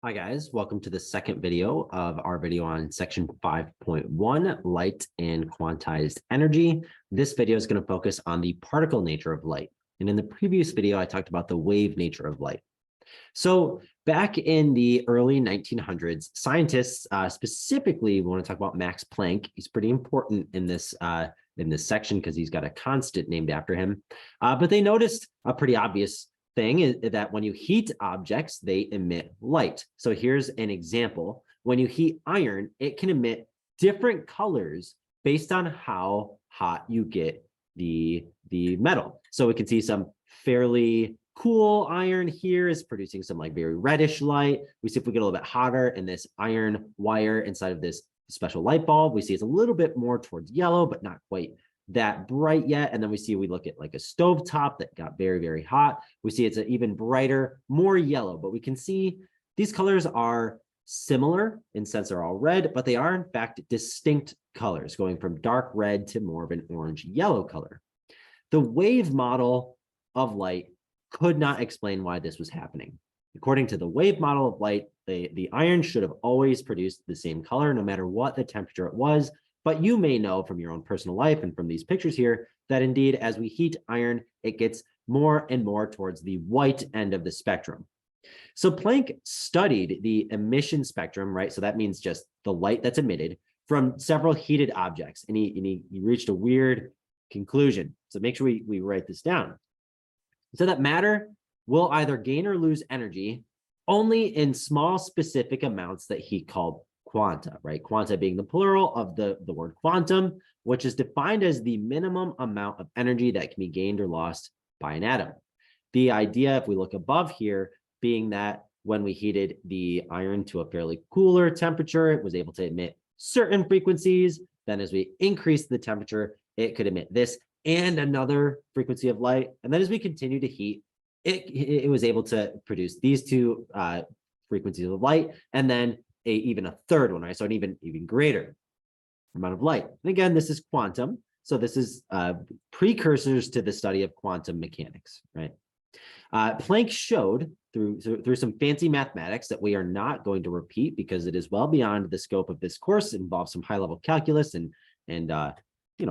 Hi guys, welcome to the second video of our video on section 5.1, light and quantized energy. This video is going to focus on the particle nature of light. And in the previous video, I talked about the wave nature of light. So back in the early 1900s, scientists specifically want to talk about Max Planck. He's pretty important in this section because he's got a constant named after him. But they noticed a pretty obvious thing is that when you heat objects, they emit light. So here's an example. When you heat iron, it can emit different colors based on how hot you get the metal. So we can see some fairly cool iron here is producing some like very reddish light. We see if we get a little bit hotter and this iron wire inside of this special light bulb, we see it's a little bit more towards yellow, but not quite that bright yet. And then we look at like a stove top that got very, very hot. We see it's an even brighter, more yellow, but we can see these colors are similar in sense they're all red, but they are in fact distinct colors going from dark red to more of an orange yellow color. The wave model of light could not explain why this was happening. According to the wave model of light, the iron should have always produced the same color no matter what the temperature it was. But you may know from your own personal life and from these pictures here that indeed, as we heat iron, it gets more and more towards the white end of the spectrum. So Planck studied the emission spectrum, right? So that means just the light that's emitted from several heated objects. And he reached a weird conclusion. So make sure we write this down. So that matter will either gain or lose energy only in small specific amounts that he called quanta, right? Quanta being the plural of the word quantum, which is defined as the minimum amount of energy that can be gained or lost by an atom. The idea, if we look above here, being that when we heated the iron to a fairly cooler temperature, it was able to emit certain frequencies. Then as we increase the temperature, it could emit this and another frequency of light. And then as we continue to heat, it was able to produce these two frequencies of light, and then even a third one, right? So an even greater amount of light. And again, this is quantum. So this is precursors to the study of quantum mechanics, right? Planck showed through some fancy mathematics that we are not going to repeat because it is well beyond the scope of this course. It involves some high-level calculus and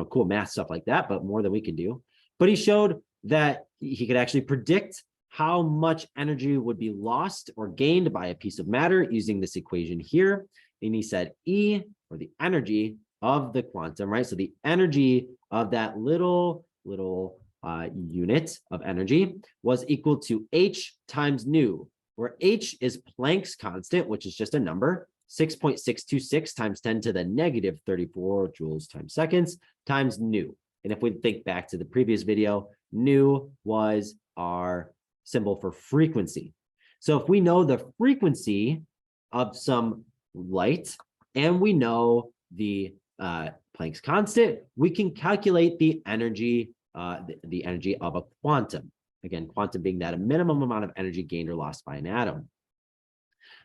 cool math stuff like that, but more than we can do. But he showed that he could actually predict how much energy would be lost or gained by a piece of matter using this equation here. And he said E, or the energy of the quantum, right? So the energy of that little unit of energy was equal to H times nu, where H is Planck's constant, which is just a number, 6.626 times 10 to the negative 34 joules times seconds times nu. And if we think back to the previous video, nu was our symbol for frequency. So if we know the frequency of some light and we know the Planck's constant, we can calculate the energy of a quantum. Again, quantum being that a minimum amount of energy gained or lost by an atom.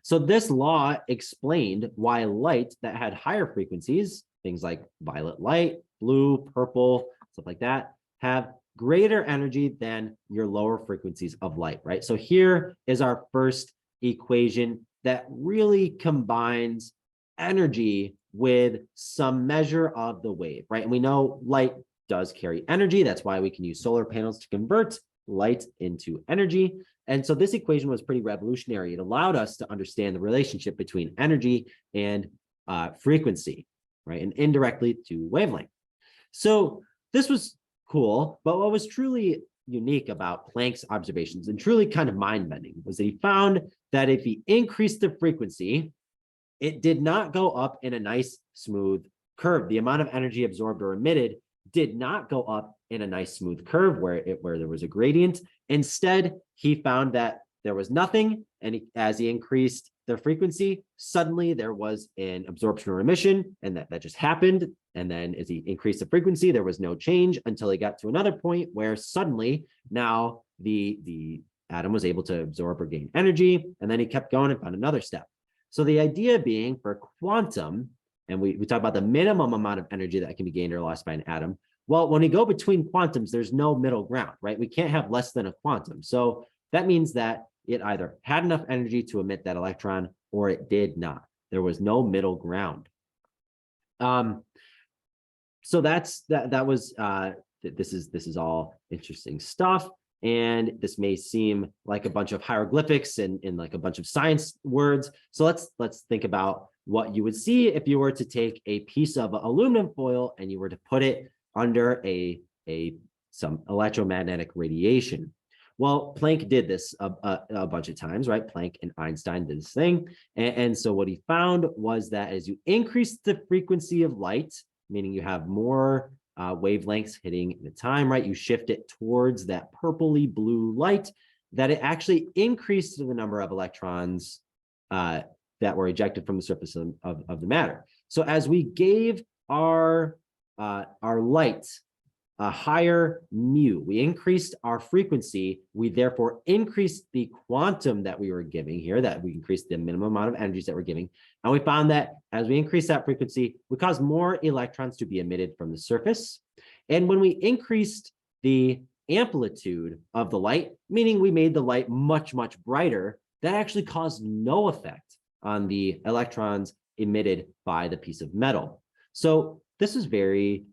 So this law explained why light that had higher frequencies, things like violet light, blue, purple, stuff like that, have greater energy than your lower frequencies of light, right? So here is our first equation that really combines energy with some measure of the wave, right? And we know light does carry energy. That's why we can use solar panels to convert light into energy. And so this equation was pretty revolutionary. It allowed us to understand the relationship between energy and frequency, right? And indirectly to wavelength. So this was cool, but what was truly unique about Planck's observations and truly kind of mind-bending was that he found that if he increased the frequency, it did not go up in a nice smooth curve. The amount of energy absorbed or emitted did not go up in a nice smooth curve where there was a gradient. Instead, he found that there was nothing, and as he increased the frequency, suddenly there was an absorption or emission, and that just happened. And then as he increased the frequency, there was no change until he got to another point where suddenly now the atom was able to absorb or gain energy, and then he kept going and found another step. So the idea being for quantum, and we talk about the minimum amount of energy that can be gained or lost by an atom. Well, when we go between quantums, there's no middle ground, right? We can't have less than a quantum. So that means that it either had enough energy to emit that electron or it did not. There was no middle ground. So that was this is all interesting stuff. And this may seem like a bunch of hieroglyphics and like a bunch of science words. So let's think about what you would see if you were to take a piece of aluminum foil and you were to put it under some electromagnetic radiation. Well, Planck did this a bunch of times, right? Planck and Einstein did this thing. And so what he found was that as you increase the frequency of light, meaning you have more wavelengths hitting at a time, right? You shift it towards that purpley blue light, that it actually increased the number of electrons that were ejected from the surface of the matter. So as we gave our light a higher mu, we increased our frequency, we therefore increased the quantum that we were giving here, that we increased the minimum amount of energies that we're giving. And we found that as we increase that frequency, we cause more electrons to be emitted from the surface. And when we increased the amplitude of the light, meaning we made the light much, much brighter, that actually caused no effect on the electrons emitted by the piece of metal. So this is very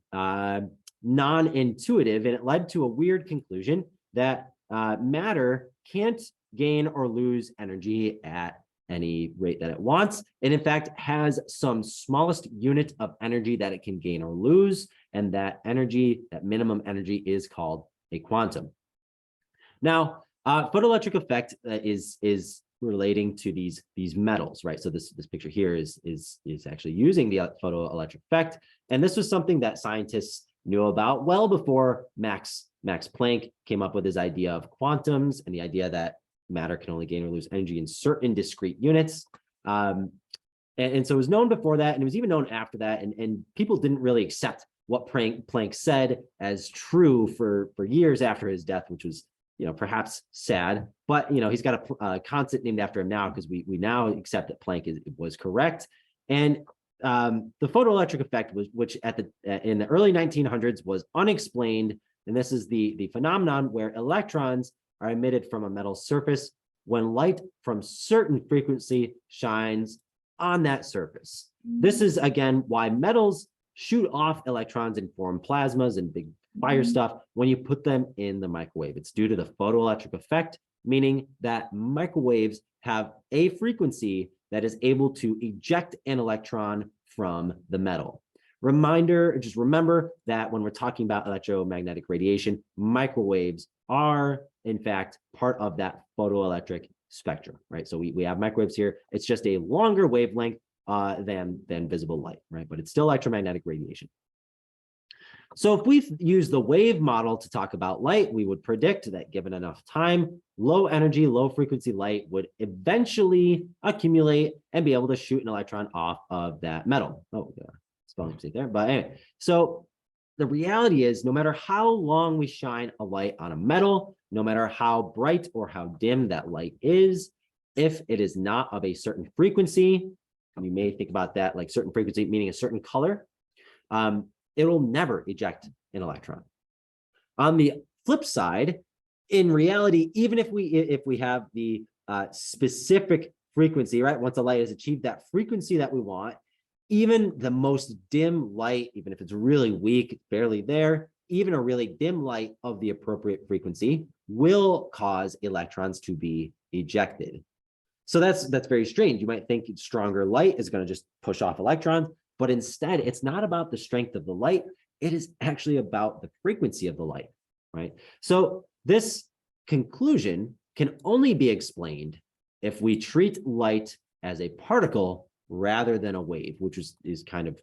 non-intuitive, and it led to a weird conclusion that matter can't gain or lose energy at any rate that it wants. And in fact, has some smallest unit of energy that it can gain or lose. And that energy, that minimum energy, is called a quantum. Now, photoelectric effect is relating to these metals, right? So this picture here is actually using the photoelectric effect. And this was something that scientists knew about well before Max Planck came up with his idea of quantums and the idea that matter can only gain or lose energy in certain discrete units. And so it was known before that, and it was even known after that, and people didn't really accept what Planck said as true for years after his death, which was, perhaps sad, but he's got a constant named after him now, because we now accept that Planck was correct. And the photoelectric effect which in the early 1900s was unexplained, and this is the phenomenon where electrons are emitted from a metal surface when light from certain frequency shines on that surface. This is again why metals shoot off electrons and form plasmas and big fire stuff when you put them in the microwave. It's due to the photoelectric effect, meaning that microwaves have a frequency that is able to eject an electron from the metal. Just remember that when we're talking about electromagnetic radiation, microwaves are in fact part of that photoelectric spectrum, right? So we have microwaves here. It's just a longer wavelength than visible light, right? But it's still electromagnetic radiation. So if we use the wave model to talk about light, we would predict that given enough time, low energy, low frequency light would eventually accumulate and be able to shoot an electron off of that metal. Oh, yeah, spelling mistake there. But anyway, so the reality is no matter how long we shine a light on a metal, no matter how bright or how dim that light is, if it is not of a certain frequency, you may think about that like certain frequency, meaning a certain color, it will never eject an electron. On the flip side, in reality, even if we have the specific frequency, right? Once a light has achieved that frequency that we want, even the most dim light, even if it's really weak, barely there, even a really dim light of the appropriate frequency will cause electrons to be ejected. So that's very strange. You might think stronger light is going to just push off electrons, but instead, it's not about the strength of the light. It is actually about the frequency of the light, right? So this conclusion can only be explained if we treat light as a particle rather than a wave, which is kind of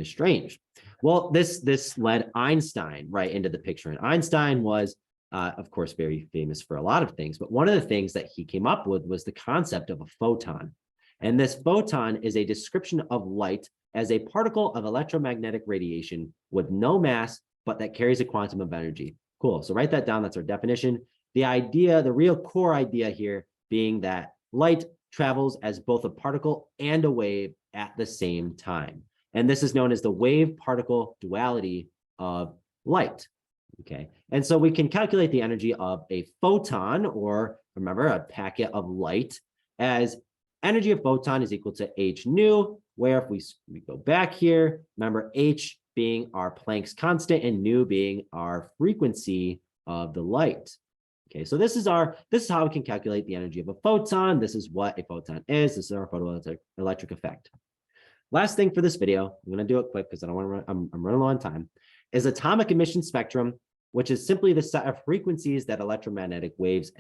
strange. Well, this led Einstein right into the picture. And Einstein was, of course, very famous for a lot of things, but one of the things that he came up with was the concept of a photon. And this photon is a description of light as a particle of electromagnetic radiation with no mass, but that carries a quantum of energy. Cool. So write that down. That's our definition. The idea, the real core idea here being that light travels as both a particle and a wave at the same time. And this is known as the wave-particle duality of light. Okay, and so we can calculate the energy of a photon, or remember, a packet of light, as energy of photon is equal to h nu, where if we go back here, remember h being our Planck's constant and nu being our frequency of the light. Okay, so this is how we can calculate the energy of a photon. This is what a photon is. This is our photoelectric effect. Last thing for this video, I'm going to do it quick because I don't want to run, I'm running low on time, is atomic emission spectrum, which is simply the set of frequencies that electromagnetic waves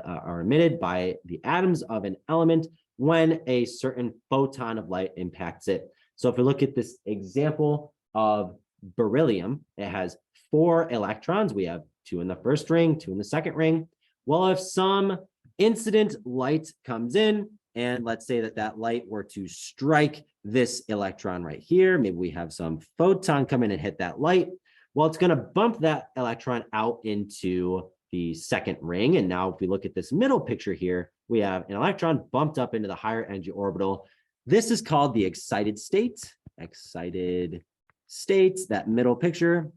are emitted by the atoms of an element when a certain photon of light impacts it. So if we look at this example of beryllium, it has 4 electrons. We have 2 in the first ring, 2 in the second ring. Well, if some incident light comes in, and let's say that light were to strike this electron right here, maybe we have some photon come in and hit that light. Well, it's going to bump that electron out into the second ring. And now if we look at this middle picture here, we have an electron bumped up into the higher energy orbital. This is called the excited state. Excited states, that middle picture,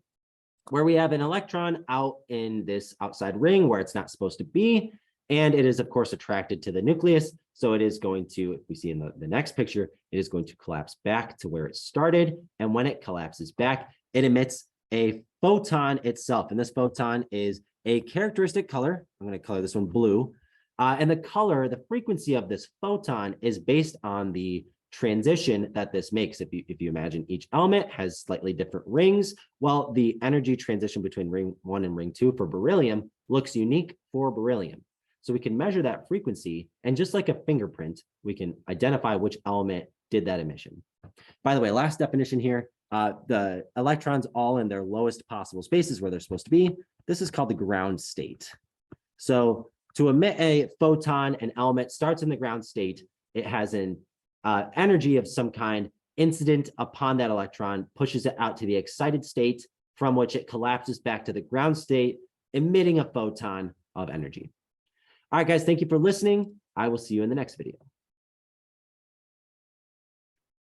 where we have an electron out in this outside ring where it's not supposed to be. And it is, of course, attracted to the nucleus. So it is going to, if we see in the next picture, it is going to collapse back to where it started. And when it collapses back, it emits a photon itself. And this photon is a characteristic color. I'm going to color this one blue. And the color, the frequency of this photon is based on the transition that this makes. If you imagine each element has slightly different rings, well, the energy transition between ring 1 and ring 2 for beryllium looks unique for beryllium. So we can measure that frequency, and just like a fingerprint, we can identify which element did that emission. By the way, last definition here, the electrons all in their lowest possible spaces where they're supposed to be. This is called the ground state. So to emit a photon, an element starts in the ground state. It has an energy of some kind incident upon that electron, pushes it out to the excited state, from which it collapses back to the ground state, emitting a photon of energy. All right, guys, thank you for listening. I will see you in the next video.